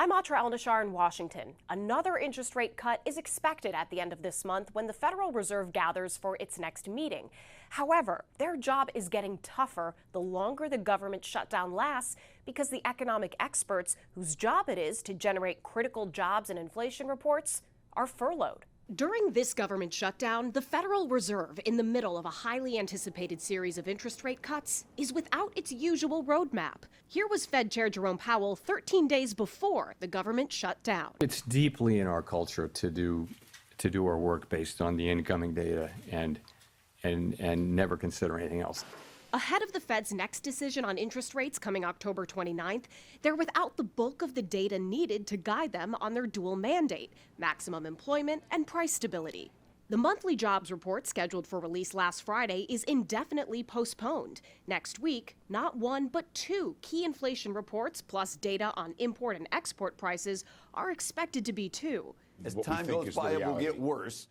I'm Atra El-Nashar in Washington. Another interest rate cut is expected at the end of this month when the Federal Reserve gathers for its next meeting. However, their job is getting tougher the longer the government shutdown lasts because the economic experts whose job it is to generate critical jobs and inflation reports are furloughed. During this government shutdown, the Federal Reserve, in the middle of a highly anticipated series of interest rate cuts, is without its usual roadmap. Here was Fed Chair Jerome Powell 13 days before the government shut down. It's deeply in our culture to do our work based on the incoming data and never consider anything else. Ahead of the Fed's next decision on interest rates coming October 29th, they're without the bulk of the data needed to guide them on their dual mandate, maximum employment and price stability. The monthly jobs report scheduled for release last Friday is indefinitely postponed. Next week, not one but two key inflation reports plus data on import and export prices are expected to be due. As time goes by, it will get worse.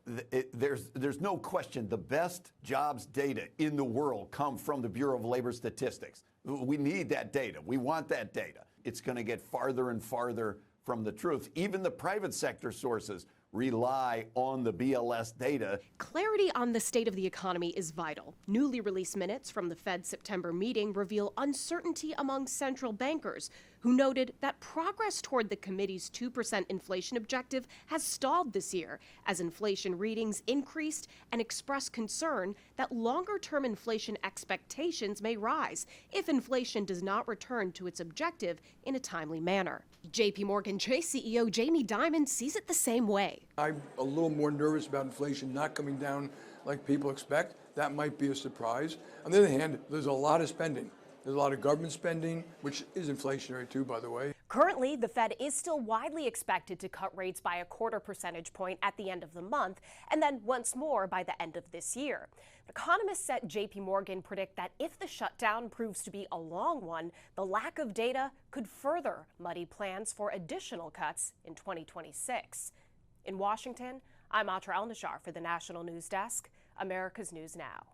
There's no question the best jobs data in the world come from the Bureau of Labor Statistics. We need that data. We want that data. It's going to get farther and farther from the truth. Even the private sector sources rely on the BLS data. Clarity on the state of the economy is vital. Newly released minutes from the Fed's September meeting reveal uncertainty among central bankers, who noted that progress toward the committee's 2% inflation objective has stalled this year as inflation readings increased and expressed concern that longer-term inflation expectations may rise if inflation does not return to its objective in a timely manner. J.P. Morgan Chase CEO Jamie Dimon sees it the same way. I'm a little more nervous about inflation not coming down like people expect. That might be a surprise. On the other hand, there's a lot of spending. There's a lot of government spending, which is inflationary too, by the way. Currently, the Fed is still widely expected to cut rates by a 1/4 percentage point at the end of the month, and then once more by the end of this year. Economists at J.P. Morgan predict that if the shutdown proves to be a long one, the lack of data could further muddy plans for additional cuts in 2026. In Washington, I'm Atra El-Nashar for the National News Desk, America's News Now.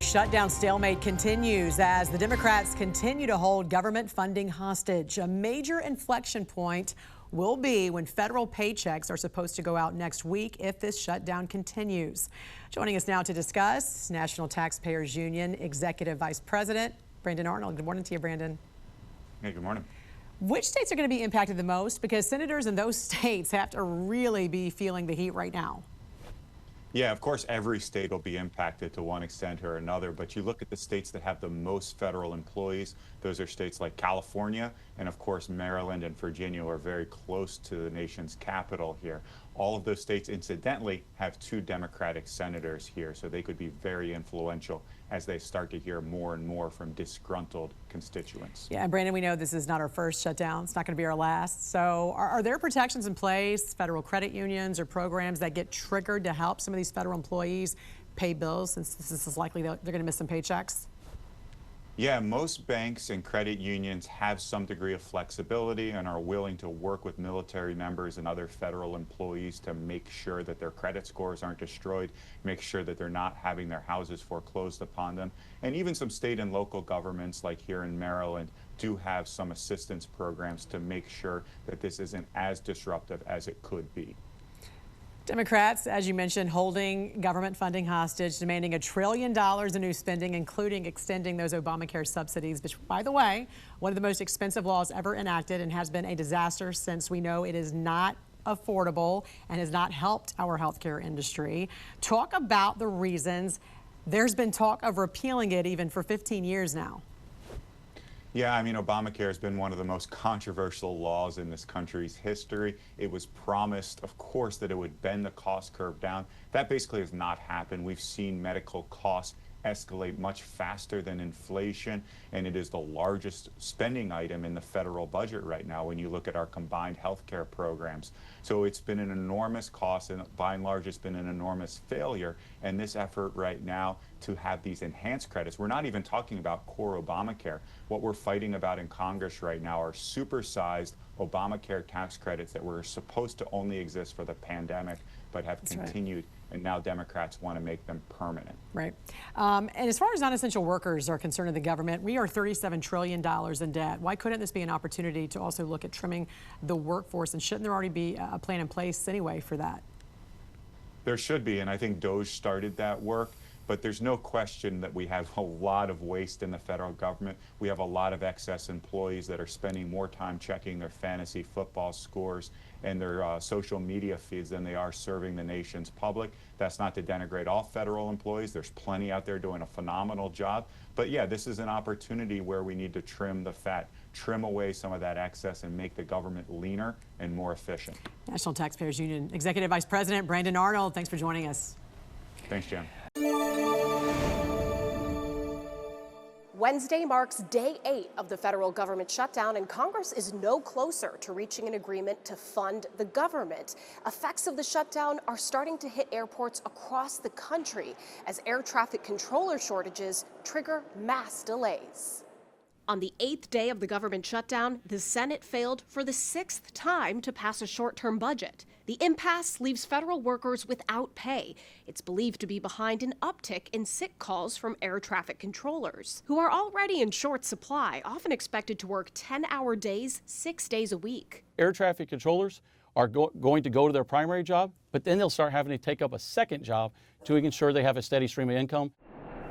Shutdown stalemate continues as the Democrats continue to hold government funding hostage. A major inflection point will be when federal paychecks are supposed to go out next week if this shutdown continues. Joining us now to discuss, National Taxpayers Union Executive Vice President Brandon Arnold. Good morning to you, Brandon. Hey, good morning. Which states are going to be impacted the most? Because senators in those states have to really be feeling the heat right now. Yeah, of course, every state will be impacted to one extent or another, but you look at the states that have the most federal employees. Those are states like California and, of course, Maryland and Virginia are very close to the nation's capital here. All of those states, incidentally, have 2 Democratic senators here, so they could be very influential as they start to hear more and more from disgruntled constituents. Yeah, and Brandon, we know this is not our first shutdown. It's not going to be our last. So are there protections in place, federal credit unions or programs that get triggered to help some of these federal employees pay bills since this is likely they're going to miss some paychecks? Yeah, most banks and credit unions have some degree of flexibility and are willing to work with military members and other federal employees to make sure that their credit scores aren't destroyed, make sure that they're not having their houses foreclosed upon them. And even some state and local governments, like here in Maryland, do have some assistance programs to make sure that this isn't as disruptive as it could be. Democrats, as you mentioned, holding government funding hostage, demanding $1 trillion in new spending, including extending those Obamacare subsidies, which, by the way, one of the most expensive laws ever enacted and has been a disaster since we know it is not affordable and has not helped our healthcare industry. Talk about the reasons. There's been talk of repealing it even for 15 years now. Yeah, I mean, Obamacare has been one of the most controversial laws in this country's history. It was promised, of course, that it would bend the cost curve down. That basically has not happened. We've seen medical costs escalate much faster than inflation, and it is the largest spending item in the federal budget right now when you look at our combined health care programs. So it's been an enormous cost, and by and large, it's been an enormous failure. And this effort right now to have these enhanced credits, we're not even talking about core Obamacare. What we're fighting about in Congress right now are supersized Obamacare tax credits that were supposed to only exist for the pandemic, but have continued and now Democrats want to make them permanent. Right. And as far as non-essential workers are concerned in the government, we are $37 trillion in debt. Why couldn't this be an opportunity to also look at trimming the workforce? And shouldn't there already be a plan in place anyway for that? There should be, and I think DOJ started that work. But there's no question that we have a lot of waste in the federal government. We have a lot of excess employees that are spending more time checking their fantasy football scores and their social media feeds than they are serving the nation's public. That's not to denigrate all federal employees. There's plenty out there doing a phenomenal job. But yeah, this is an opportunity where we need to trim the fat, trim away some of that excess and make the government leaner and more efficient. National Taxpayers Union Executive Vice President Brandon Arnold, thanks for joining us. Thanks, Jen. Wednesday marks day 8 of the federal government shutdown, and Congress is no closer to reaching an agreement to fund the government. Effects of the shutdown are starting to hit airports across the country as air traffic controller shortages trigger mass delays. On the 8th day of the government shutdown, the Senate failed for the 6th time to pass a short-term budget. The impasse leaves federal workers without pay. It's believed to be behind an uptick in sick calls from air traffic controllers, who are already in short supply, often expected to work 10-hour days, 6 days a week. Air traffic controllers are going to go to their primary job, but then they'll start having to take up a second job to ensure they have a steady stream of income.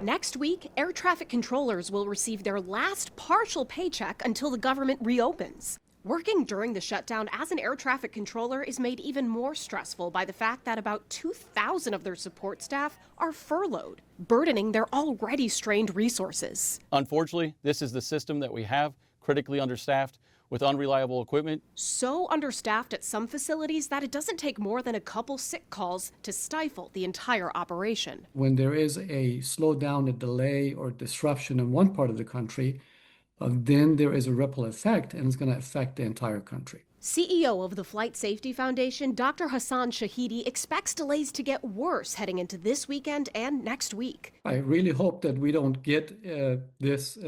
Next week, air traffic controllers will receive their last partial paycheck until the government reopens. Working during the shutdown as an air traffic controller is made even more stressful by the fact that about 2,000 of their support staff are furloughed, burdening their already strained resources. Unfortunately, this is the system that we have, critically understaffed with unreliable equipment. So understaffed at some facilities that it doesn't take more than a couple sick calls to stifle the entire operation. When there is a slowdown, a delay, or disruption in one part of the country, then there is a ripple effect, and it's going to affect the entire country. CEO of the Flight Safety Foundation, Dr. Hassan Shahidi, expects delays to get worse heading into this weekend and next week. I really hope that we don't get this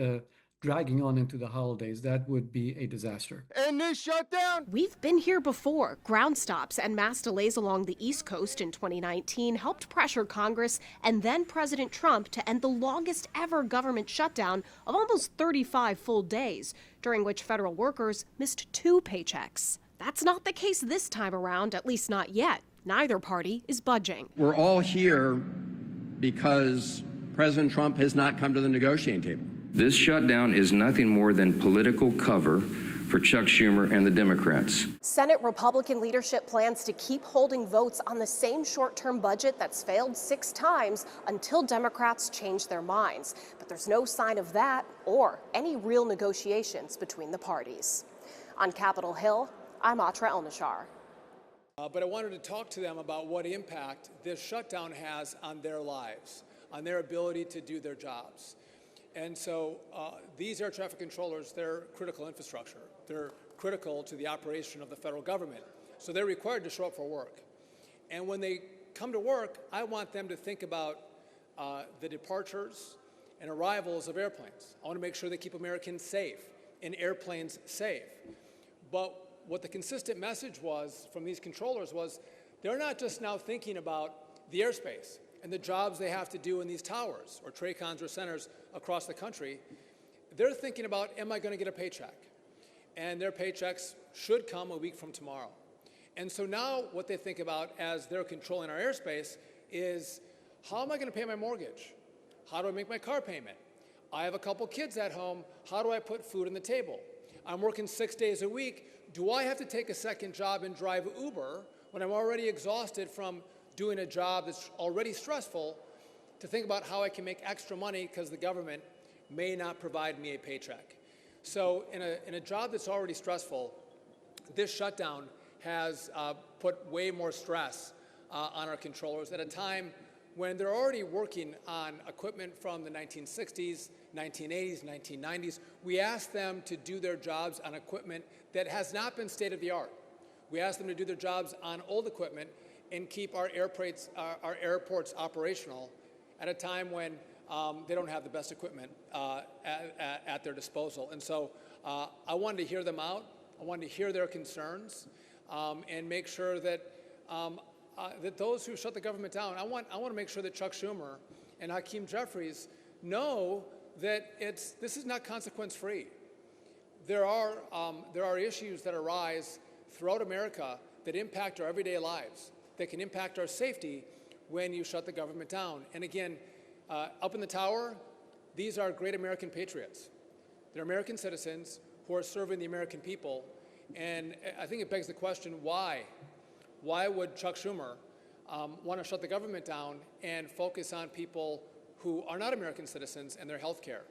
dragging on into the holidays. That would be a disaster. And this shutdown? We've been here before. Ground stops and mass delays along the East Coast in 2019 helped pressure Congress and then President Trump to end the longest ever government shutdown of almost 35 full days, during which federal workers missed 2 paychecks. That's not the case this time around, at least not yet. Neither party is budging. We're all here because President Trump has not come to the negotiating table. This shutdown is nothing more than political cover for Chuck Schumer and the Democrats. Senate Republican leadership plans to keep holding votes on the same short-term budget that's failed 6 times until Democrats change their minds. But there's no sign of that or any real negotiations between the parties. On Capitol Hill, I'm Atra El-Nashar. But I wanted to talk to them about what impact this shutdown has on their lives, on their ability to do their jobs. And so these air traffic controllers, they're critical infrastructure. They're critical to the operation of the federal government. So they're required to show up for work. And when they come to work, I want them to think about the departures and arrivals of airplanes. I want to make sure they keep Americans safe and airplanes safe. But what the consistent message was from these controllers was they're not just now thinking about the airspace and the jobs they have to do in these towers or TRACONs or centers across the country. They're thinking about, am I going to get a paycheck? And their paychecks should come a week from tomorrow. And so now what they think about as they're controlling our airspace is, how am I going to pay my mortgage? How do I make my car payment? I have a couple kids at home. How do I put food on the table? I'm working 6 days a week. Do I have to take a second job and drive Uber when I'm already exhausted from doing a job that's already stressful, to think about how I can make extra money because the government may not provide me a paycheck? So in a job that's already stressful, this shutdown has put way more stress on our controllers at a time when they're already working on equipment from the 1960s, 1980s, 1990s. We asked them to do their jobs on equipment that has not been state-of-the-art. We asked them to do their jobs on old equipment and keep our airports operational at a time when they don't have the best equipment at their disposal. And so I wanted to hear them out. I wanted to hear their concerns and make sure that that those who shut the government down, I want to make sure that Chuck Schumer and Hakeem Jeffries know that this is not consequence-free. There are issues that arise throughout America that impact our everyday lives, that can impact our safety when you shut the government down. And again, up in the tower, these are great American patriots. They're American citizens who are serving the American people. And I think it begs the question, why? Why would Chuck Schumer want to shut the government down and focus on people who are not American citizens and their health care?